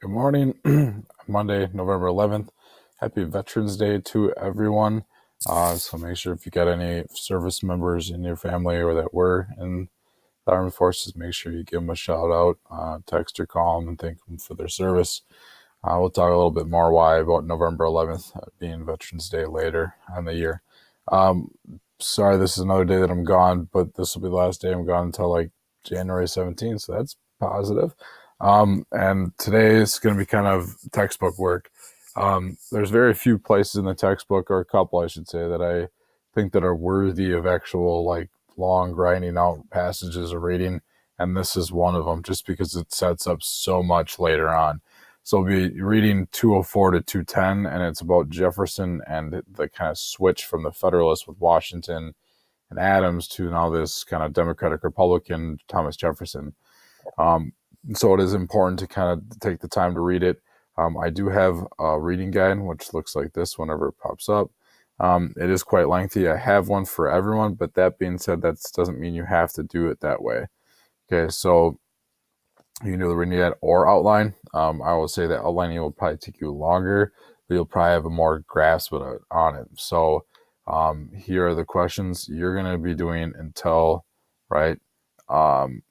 Good morning, Monday, November 11th. Happy Veterans Day to everyone. So make sure if you got any service members in your family or that were in the Armed Forces, make sure you give them a shout out, text or call them and thank them for their service. We'll talk a little bit more why about November 11th being Veterans Day later on the year. Um, Sorry, this is another day that I'm gone, but this will be the last day I'm gone until like January 17th, so that's positive. And today is going to be kind of textbook work. There's very few places in the textbook, or a couple, I should say, that I think that are worthy of actual like long grinding out passages of reading, and this is one of them, just because it sets up so much later on. So we'll be reading 204 to 210, and it's about Jefferson and the kind of switch from the Federalists with Washington and Adams to now this kind of Democratic Republican Thomas Jefferson. Um, so it is important to kind of take the time to read it. I do have a reading guide, which looks like this whenever it pops up. It is quite lengthy. I have one for everyone, but that being said, that doesn't mean you have to do it that way. Okay, so you can do the reading guide or outline. I will say that outlining will probably take you longer, but you'll probably have a more grasp on it. So here are the questions you're going to be doing until, right? Um,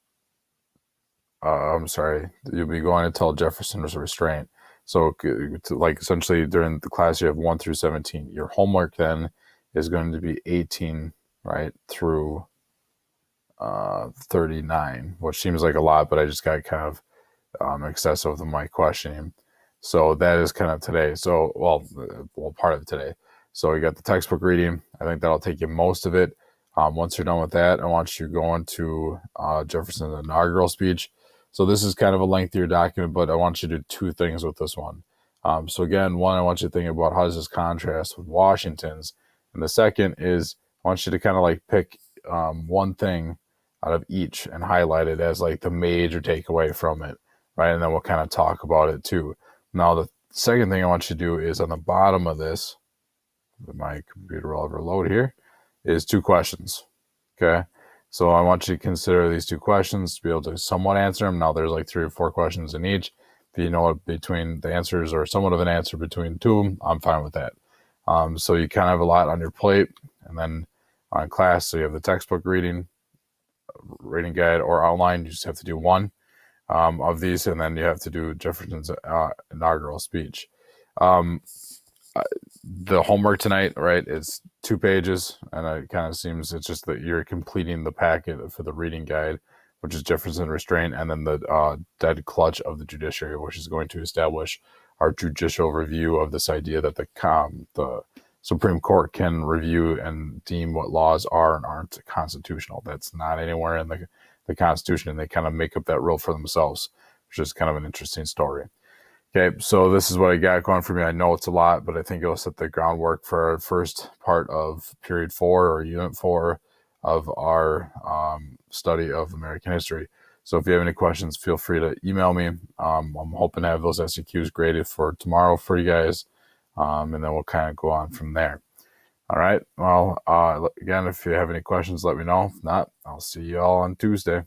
I'm sorry, you'll be going until Jefferson was restrained. So, like essentially during the class, you have 1 through 17. Your homework then is going to be 18, right, through 39, which seems like a lot, but I just got kind of excessive with my questioning. So that is kind of today. So, well, part of today. So you got the textbook reading. I think that'll take you most of it. Once you're done with that, I want you to go into Jefferson's inaugural speech. So this is kind of a lengthier document, but I want you to do two things with this one. So again, one, I want you to think about how does this contrast with Washington's, and the second is I want you to kind of like pick one thing out of each and highlight it as like the major takeaway from it, right? And then we'll kind of talk about it too. Now, the second thing I want you to do is on the bottom of this, my computer will overload here, is 2 questions. Okay. So I want you to consider these 2 questions to be able to somewhat answer them. Now there's like 3 or 4 questions in each. If you know what between the answers or somewhat of an answer between 2 of them, I'm fine with that. So you kind of have a lot on your plate. And then on class, so you have the textbook reading guide or outline. You just have to do one of these, and then you have to do Jefferson's inaugural speech. Um, the homework tonight, right, is 2 pages, and it kind of seems it's just that you're completing the packet for the reading guide, which is Jefferson Restraint, and then the dead clutch of the judiciary, which is going to establish our judicial review of this idea that the Supreme Court can review and deem what laws are and aren't constitutional. That's not anywhere in the Constitution, and they kind of make up that rule for themselves, which is kind of an interesting story. Okay, so this is what I got going for me. I know it's a lot, but I think it'll set the groundwork for our first part of period 4 or unit 4 of our study of American history. So if you have any questions, feel free to email me. I'm hoping to have those SEQs graded for tomorrow for you guys, and then we'll kind of go on from there. All right. Well, again, if you have any questions, let me know. If not, I'll see you all on Tuesday.